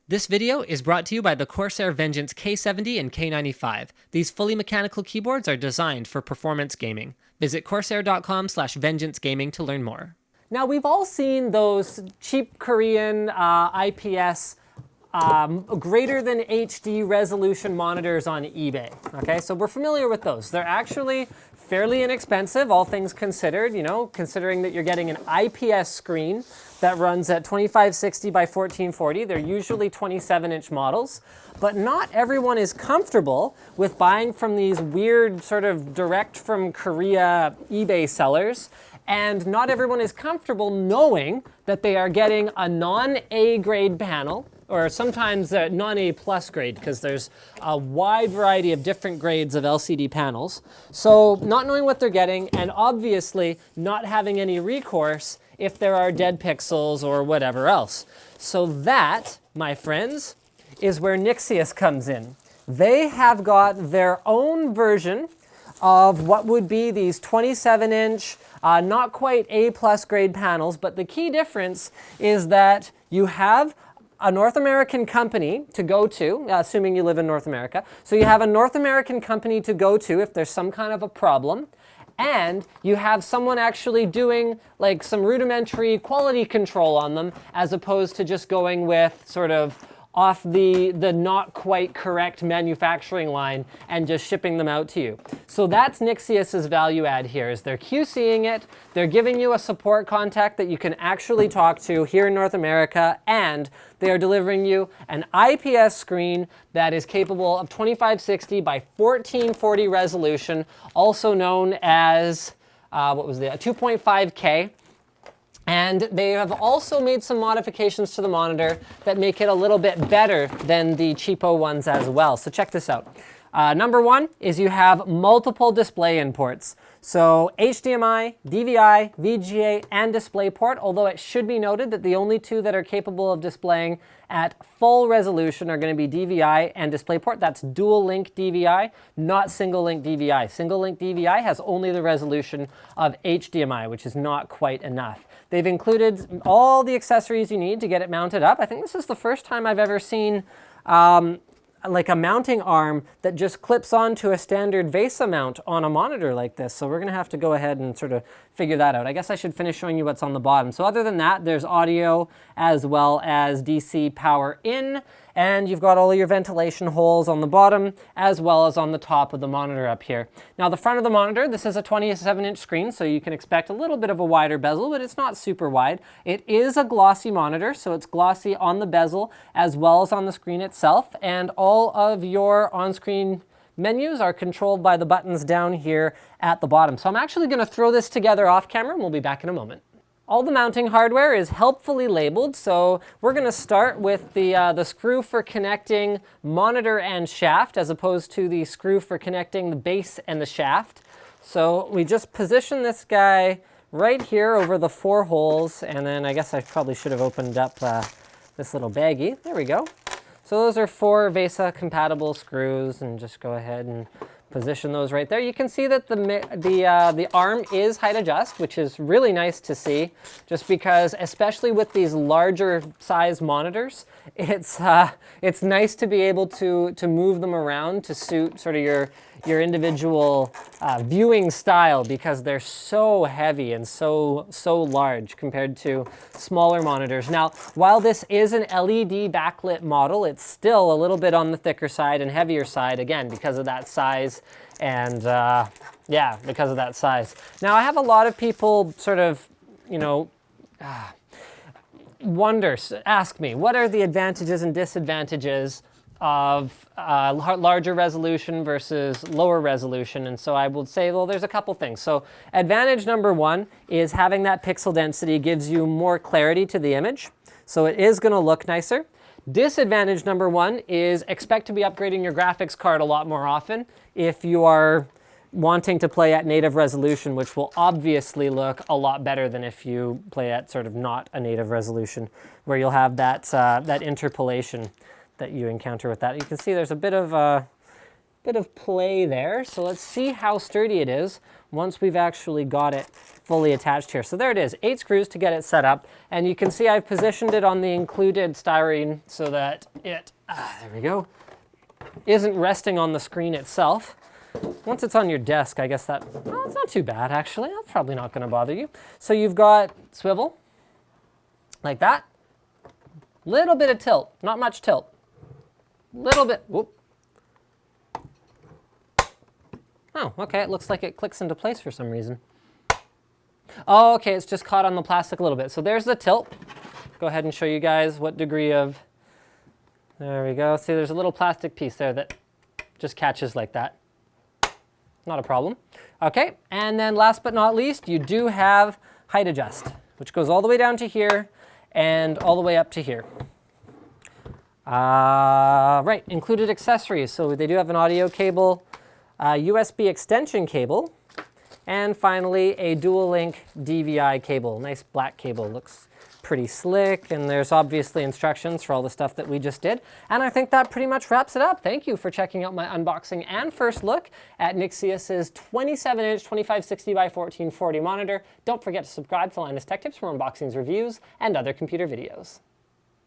This video is brought to you by the Corsair Vengeance K70 and K95. These fully mechanical keyboards are designed for performance gaming. Visit corsair.com/vengeancegaming to learn more. Now, we've all seen those cheap Korean IPS greater than HD resolution monitors on eBay. Okay, so we're familiar with those. They're actually fairly inexpensive, all things considered, you know, considering that you're getting an IPS screen that runs at 2560 by 1440. They're usually 27-inch models, but not everyone is comfortable with buying from these weird sort of direct from Korea eBay sellers. And not everyone is comfortable knowing that they are getting a non-A grade panel, or sometimes a non-A plus grade, because there's a wide variety of different grades of LCD panels. So not knowing what they're getting, and obviously not having any recourse if there are dead pixels or whatever else. So that, my friends, is where Nixeus comes in. They have got their own version of what would be these 27-inch, not quite A plus grade panels, but the key difference is that you have a North American company to go to, assuming you live in North America. So you have a North American company to go to if there's some kind of a problem, and you have someone actually doing like some rudimentary quality control on them, as opposed to just going with sort of off the not quite correct manufacturing line and just shipping them out to you. So that's Nixeus's value add here, is they're QCing it, they're giving you a support contact that you can actually talk to here in North America, and they are delivering you an IPS screen that is capable of 2560 by 1440 resolution, also known as, a 2.5K. And they have also made some modifications to the monitor that make it a little bit better than the cheapo ones as well. So check this out. Number one is you have multiple display inputs. So HDMI, DVI, VGA, and DisplayPort, although it should be noted that the only two that are capable of displaying at full resolution are going to be DVI and DisplayPort. That's dual link DVI, not single link DVI. Single link DVI has only the resolution of HDMI, which is not quite enough. They've included all the accessories you need to get it mounted up. I think this is the first time I've ever seen like a mounting arm that just clips onto a standard VESA mount on a monitor like this. So we're gonna have to go ahead and sort of figure that out. I guess I should finish showing you what's on the bottom. So other than that, there's audio as well as DC power in, and you've got all your ventilation holes on the bottom as well as on the top of the monitor up here. Now the front of the monitor, this is a 27-inch screen, so you can expect a little bit of a wider bezel, but it's not super wide. It is a glossy monitor, so it's glossy on the bezel as well as on the screen itself, and all of your on-screen menus are controlled by the buttons down here at the bottom. So I'm actually going to throw this together off camera, and we'll be back in a moment. All the mounting hardware is helpfully labeled, so we're going to start with the screw for connecting monitor and shaft, as opposed to the screw for connecting the base and the shaft. So we just position this guy right here over the 4 holes, and then I guess I probably should have opened up this little baggie. There we go. So those are 4 VESA compatible screws, and just go ahead and position those right there. You can see that the arm is height adjust, which is really nice to see, just because, especially with these larger size monitors, it's nice to be able to move them around to suit sort of your individual viewing style, because they're so heavy and so large compared to smaller monitors. Now, while this is an LED backlit model, it's still a little bit on the thicker side and heavier side, again, because of that size, and yeah, because of that size. Now, I have a lot of people sort of, you know, ask me, what are the advantages and disadvantages of larger resolution versus lower resolution? And so I would say, well, there's a couple things. So advantage number one is having that pixel density gives you more clarity to the image. So it is going to look nicer. Disadvantage number one is expect to be upgrading your graphics card a lot more often if you are wanting to play at native resolution, which will obviously look a lot better than if you play at sort of not a native resolution, where you'll have that interpolation that you encounter with that. You can see there's a bit of bit of play there. So let's see how sturdy it is once we've actually got it fully attached here. So there it is, 8 screws to get it set up. And you can see I've positioned it on the included styrene so that it, there we go, isn't resting on the screen itself. Once it's on your desk, I guess that, well, it's not too bad actually. That's probably not gonna bother you. So you've got swivel, like that. Little bit of tilt, not much tilt. Little bit, whoop. Oh, okay, it looks like it clicks into place for some reason. Oh, okay, it's just caught on the plastic a little bit. So there's the tilt. Go ahead and show you guys what degree of, there we go. See, there's a little plastic piece there that just catches like that. Not a problem. Okay, and then last but not least, you do have height adjust, which goes all the way down to here and all the way up to here. Right, included accessories. So they do have an audio cable, USB extension cable, and finally a dual link DVI cable. Nice black cable, looks pretty slick, and there's obviously instructions for all the stuff that we just did. And I think that pretty much wraps it up. Thank you for checking out my unboxing and first look at Nixeus's 27-inch 2560 by 1440 monitor. Don't forget to subscribe for latest tech tips from unboxings, reviews, and other computer videos.